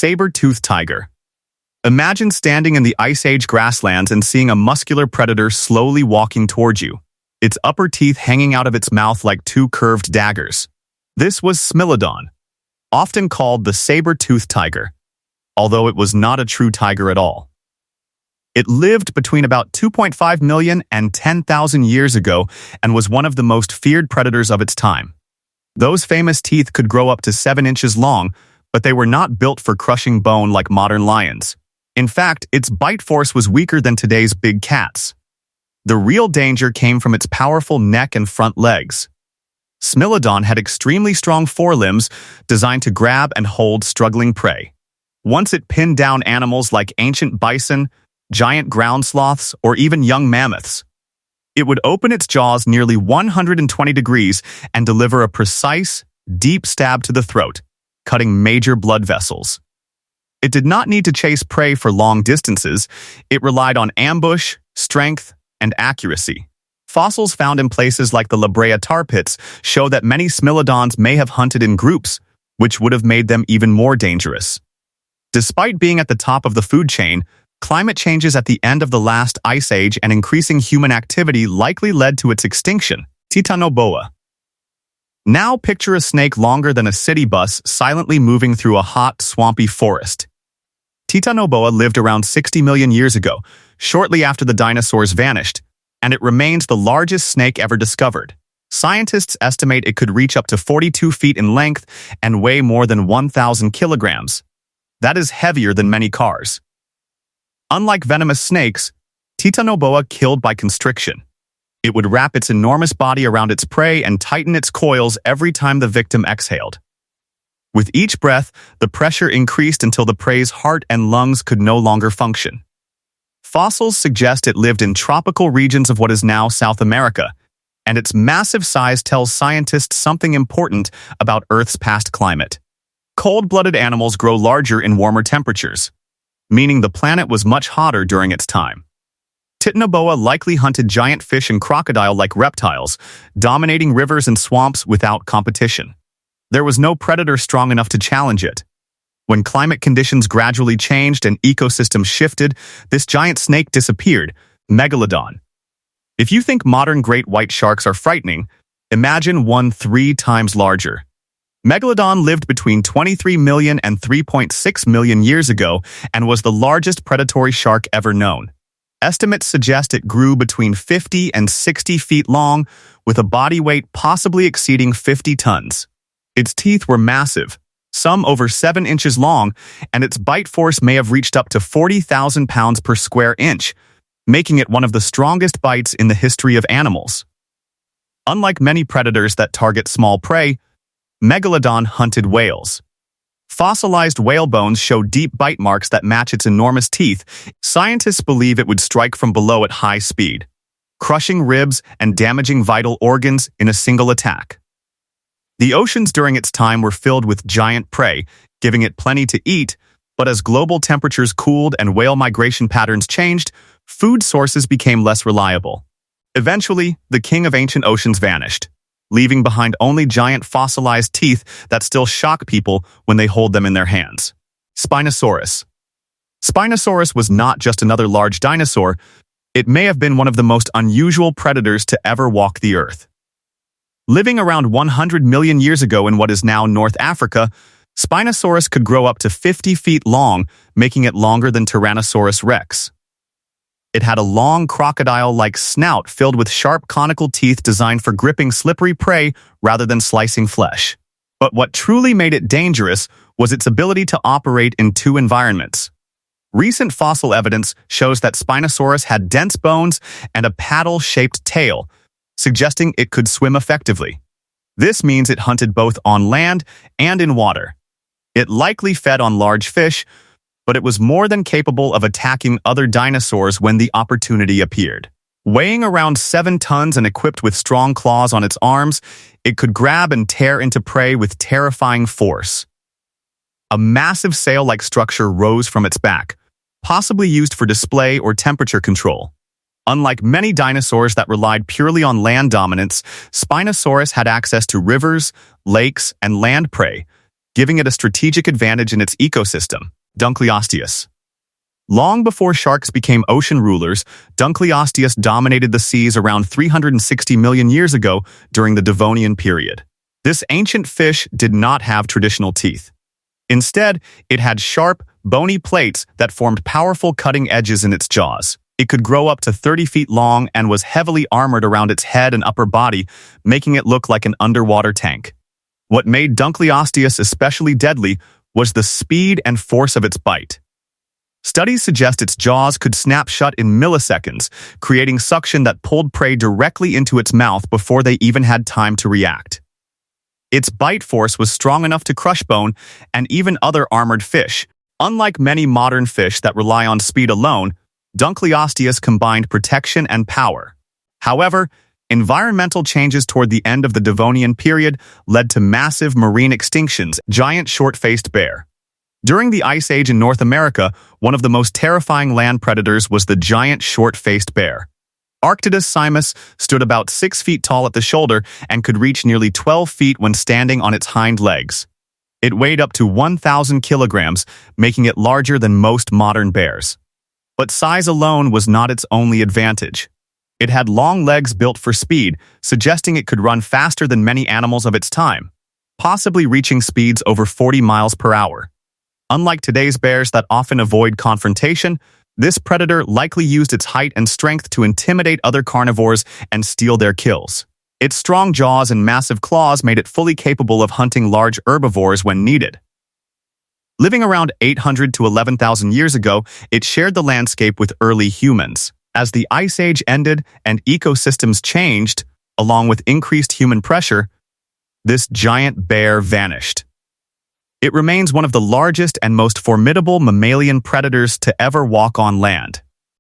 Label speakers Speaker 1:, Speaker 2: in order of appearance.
Speaker 1: Saber-toothed tiger. Imagine standing in the Ice Age grasslands and seeing a muscular predator slowly walking towards you, its upper teeth hanging out of its mouth like two curved daggers. This was Smilodon, often called the saber-toothed tiger, although it was not a true tiger at all. It lived between about 2.5 million and 10,000 years ago and was one of the most feared predators of its time. Those famous teeth could grow up to 7 inches long, but they were not built for crushing bone like modern lions. In fact, its bite force was weaker than today's big cats. The real danger came from its powerful neck and front legs. Smilodon had extremely strong forelimbs designed to grab and hold struggling prey. Once it pinned down animals like ancient bison, giant ground sloths, or even young mammoths. It would open its jaws nearly 120 degrees and deliver a precise, deep stab to the throat, cutting major blood vessels. It did not need to chase prey for long distances. It relied on ambush, strength, and accuracy. Fossils found in places like the La Brea tar pits show that many Smilodons may have hunted in groups, which would have made them even more dangerous. Despite being at the top of the food chain, climate changes at the end of the last ice age and increasing human activity likely led to its extinction. Titanoboa. Now picture a snake longer than a city bus silently moving through a hot, swampy forest. Titanoboa lived around 60 million years ago, shortly after the dinosaurs vanished, and it remains the largest snake ever discovered. Scientists estimate it could reach up to 42 feet in length and weigh more than 1,000 kilograms. That is heavier than many cars. Unlike venomous snakes, Titanoboa killed by constriction. It would wrap its enormous body around its prey and tighten its coils every time the victim exhaled. With each breath, the pressure increased until the prey's heart and lungs could no longer function. Fossils suggest it lived in tropical regions of what is now South America, and its massive size tells scientists something important about Earth's past climate. Cold-blooded animals grow larger in warmer temperatures, meaning the planet was much hotter during its time. Titanoboa likely hunted giant fish and crocodile-like reptiles, dominating rivers and swamps without competition. There was no predator strong enough to challenge it. When climate conditions gradually changed and ecosystems shifted, this giant snake disappeared, Megalodon. If you think modern great white sharks are frightening, imagine one 3 times larger. Megalodon lived between 23 million and 3.6 million years ago and was the largest predatory shark ever known. Estimates suggest it grew between 50 and 60 feet long, with a body weight possibly exceeding 50 tons. Its teeth were massive, some over 7 inches long, and its bite force may have reached up to 40,000 pounds per square inch, making it one of the strongest bites in the history of animals. Unlike many predators that target small prey, Megalodon hunted whales. Fossilized whale bones show deep bite marks that match its enormous teeth. Scientists believe it would strike from below at high speed, crushing ribs and damaging vital organs in a single attack. The oceans during its time were filled with giant prey, giving it plenty to eat, but as global temperatures cooled and whale migration patterns changed, food sources became less reliable. Eventually, the king of ancient oceans vanished, leaving behind only giant fossilized teeth that still shock people when they hold them in their hands. Spinosaurus. Spinosaurus was not just another large dinosaur, it may have been one of the most unusual predators to ever walk the earth. Living around 100 million years ago in what is now North Africa, Spinosaurus could grow up to 50 feet long, making it longer than Tyrannosaurus rex. It had a long crocodile-like snout filled with sharp conical teeth designed for gripping slippery prey rather than slicing flesh. But what truly made it dangerous was its ability to operate in 2 environments. Recent fossil evidence shows that Spinosaurus had dense bones and a paddle-shaped tail, suggesting it could swim effectively. This means it hunted both on land and in water. It likely fed on large fish, but it was more than capable of attacking other dinosaurs when the opportunity appeared. Weighing around 7 tons and equipped with strong claws on its arms, it could grab and tear into prey with terrifying force. A massive sail-like structure rose from its back, possibly used for display or temperature control. Unlike many dinosaurs that relied purely on land dominance, Spinosaurus had access to rivers, lakes, and land prey, giving it a strategic advantage in its ecosystem. Dunkleosteus. Long before sharks became ocean rulers, Dunkleosteus dominated the seas around 360 million years ago during the Devonian period. This ancient fish did not have traditional teeth. Instead, it had sharp, bony plates that formed powerful cutting edges in its jaws. It could grow up to 30 feet long and was heavily armored around its head and upper body, making it look like an underwater tank. What made Dunkleosteus especially deadly was the speed and force of its bite. Studies suggest its jaws could snap shut in milliseconds, creating suction that pulled prey directly into its mouth before they even had time to react. Its bite force was strong enough to crush bone and even other armored fish. Unlike many modern fish that rely on speed alone, Dunkleosteus combined protection and power. However, environmental changes toward the end of the Devonian period led to massive marine extinctions. Giant short-faced bear. During the Ice Age in North America, one of the most terrifying land predators was the giant short-faced bear. Arctidus simus stood about 6 feet tall at the shoulder and could reach nearly 12 feet when standing on its hind legs. It weighed up to 1,000 kilograms, making it larger than most modern bears. But size alone was not its only advantage. It had long legs built for speed, suggesting it could run faster than many animals of its time, possibly reaching speeds over 40 miles per hour. Unlike today's bears that often avoid confrontation, this predator likely used its height and strength to intimidate other carnivores and steal their kills. Its strong jaws and massive claws made it fully capable of hunting large herbivores when needed. Living around 800 to 11,000 years ago, it shared the landscape with early humans. As the Ice Age ended and ecosystems changed, along with increased human pressure, this giant bear vanished. It remains one of the largest and most formidable mammalian predators to ever walk on land.